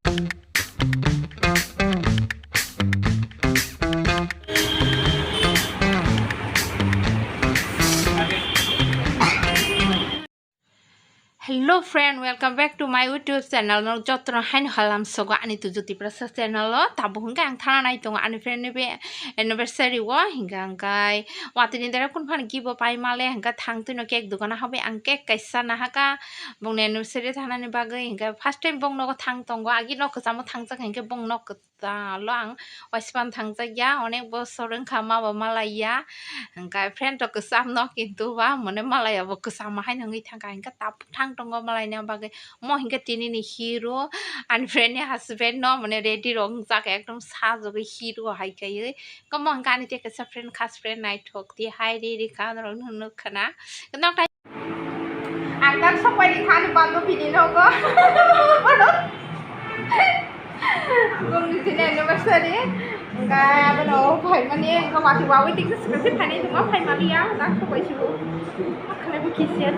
Hello friend, welcome back to my YouTube channel. No jotro hain halam sogo ani Tojotiprasa channel lo tabu hingga ang thana nai tongo ani friend ni be anniversary wo hingga angkai watini dara kun phan gibo pai male hingga thang tuno cake dukana habe ang cake kaisa na haka bong anniversary thana ni bagai hingga first time bong no thang tongo agi no khasamo thangjak hingga bong no lo ang waispan thangjak ya onek bosor hingga ma ba malaya hingga friend to kesam no kintu ba mone malaya bo kesam hain hangi thangka hingga tap thang tongo malai na bagai mo hingga tini ni hero and friend ni husband no mane ready rong jak ekdom sajoge hero hai kai komo hingga ani te kesa friend khas friend nai thok ti hai ri ka rong nu khana nok tai ang tan sapai di khani bando bini no go gong ni tini anniversary hingga abano phai mani hingga wati wawi tik sekali phani tuma phai mali ya nak to bai sibu khane bu kisian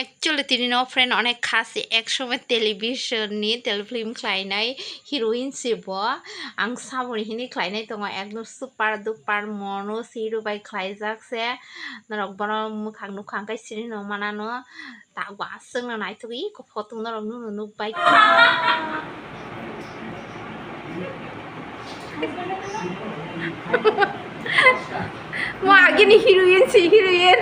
Actually tini no friend onek khasi ek somoi television ni telefilm khlainai heroine sibo ang saboni hini khlainai tongo ekdom super duper mono hero bai khlaijak se norok bono mukhang nukhang kai sini no manano ta wasung na nai tugi ko photo norok nu bai Mo gini heroine si heroine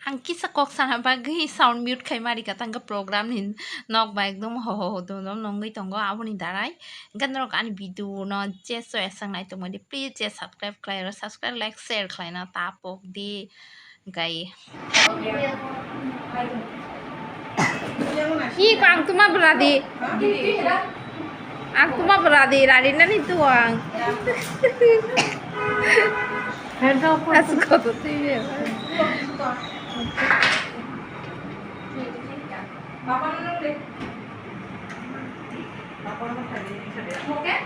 ang kisa kok sana bagi sound mute kai mari katang ka program nin nok ba ekdom ho dom nongai tongo aboni darai ganrok ani video no je so esang nai tongo please je subscribe klai ro subscribe like share klai na tapok di gai hi kang tuma beradi aku mah beradi radi nani tuang Asal kau tu sih. Papa nung deh. Papa nung tadi ni sahaja. Oke?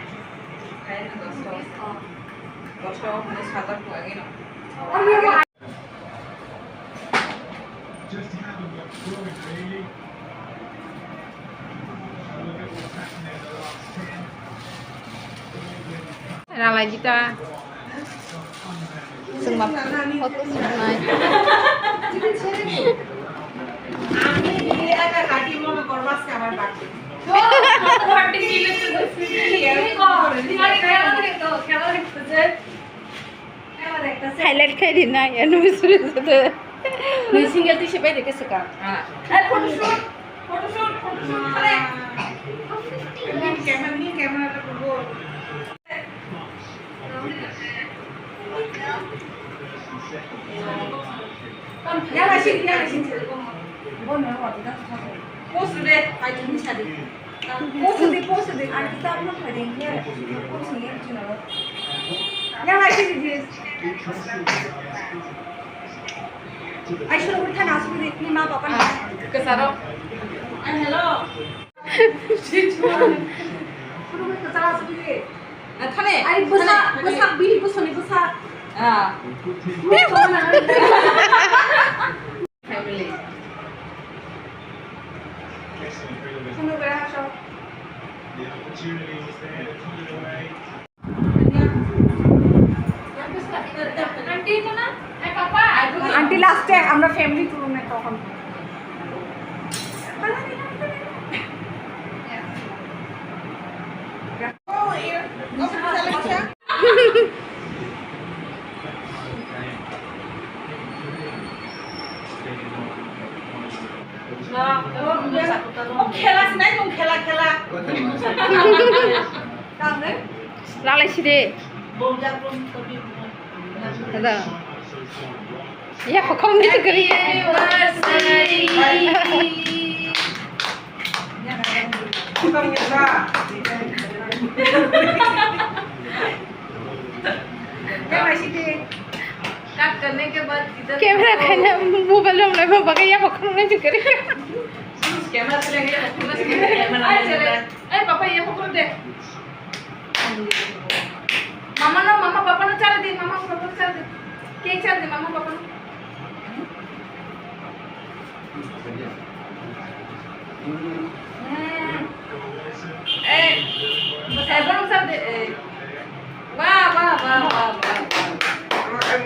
Kayaknya dosto punya sahabat tu lagi no. Oh iya. Ada lagi ta. Semua foto semua. Ami ini ada kaki mau korban kamar bagi. Kaki ini tu sih. Highlight kai dina ya nu suri sute. Nu single ti sebai deke seka. Photoshoot. Kare. Camera la kurbo. Yang asyik. Bono waktu dah sampai. Post deh, kayu ni sadi. Post deh. Ada kita pun ada yang dia. Post ni yang cina. Yang asyik dia. Aisyah udah kan asal ni mak papa ni. Kesana. Hello. Suruh kesana asal dia. Kane. Ay busa bili busa ni busa. Family. Semua berasa. The opportunity was there to put it away. Auntie itu na? Papa. Auntie last time, আমরা family tour में তখন। Oh, iya. Kau bisa lecture? খেলা নাই কোন খেলা লালাই সিরে দাদা ইয়া কখন নিতে করি कट करने के बाद इधर कैमरा खाना मोबाइल में लगा बगैर या पकड़ने नहीं करे कैमरा से लेंगे पकड़ने से कैमरा चले ए पापा ये पकड़ दे मामा पापा ने चल दे मामा पापा ने चल दे केक चल दे मामा पापा ने Belum sampai. Wah, wah, wah, wah, wah.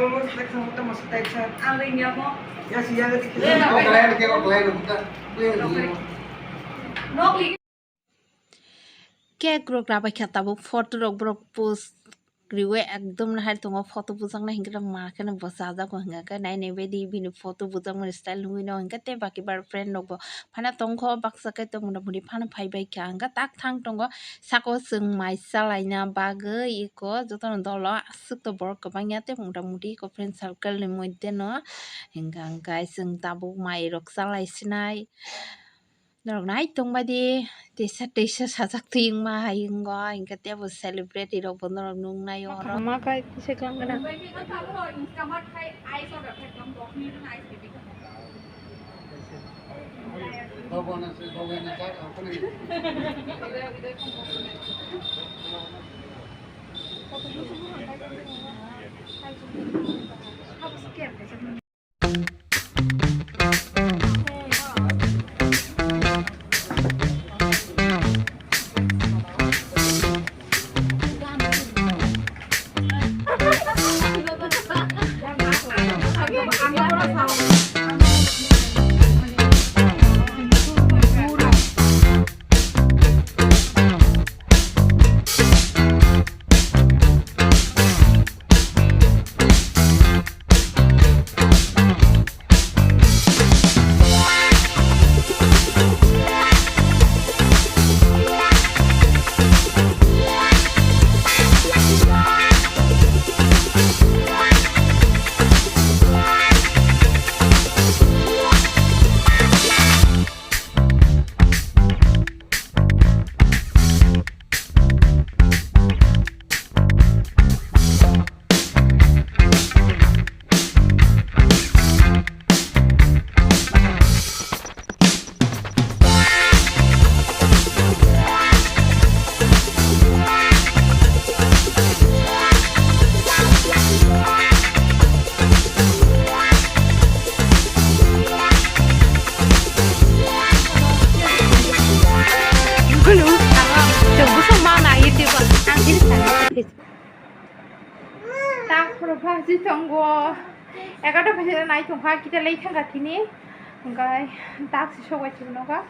Mau snack sama kita masih tekstur. Alingnya mau. Ya siang ketika. Oh kalian kita. Nokli. Kayak grup apa kita bu foto grup post kriwe ekdom na hari tungo foto bujang na hingga market na bosa aja ko hingga ka nai nebe di bini foto bujang mo style hui no hingga te baki bar friend no bo phana tongko baksa ke tong na buni phana phai bai ka hingga tak thang tongo sako sung mai salai na baga iko joton dolo asuk to bor ko bangya te mungda mudi ko friend circle ni moidde no hingga hingga sung tabu mai rok salai sinai Norok nai tong badi desa sajak ting ma hayung go hingga tiap celebrate irok bo norok nung nai oro ma kai seklang kana Pasti tunggu. Ekarta pasti naik tunggu kita lagi tengah kini. Enggak, tak sih coba coba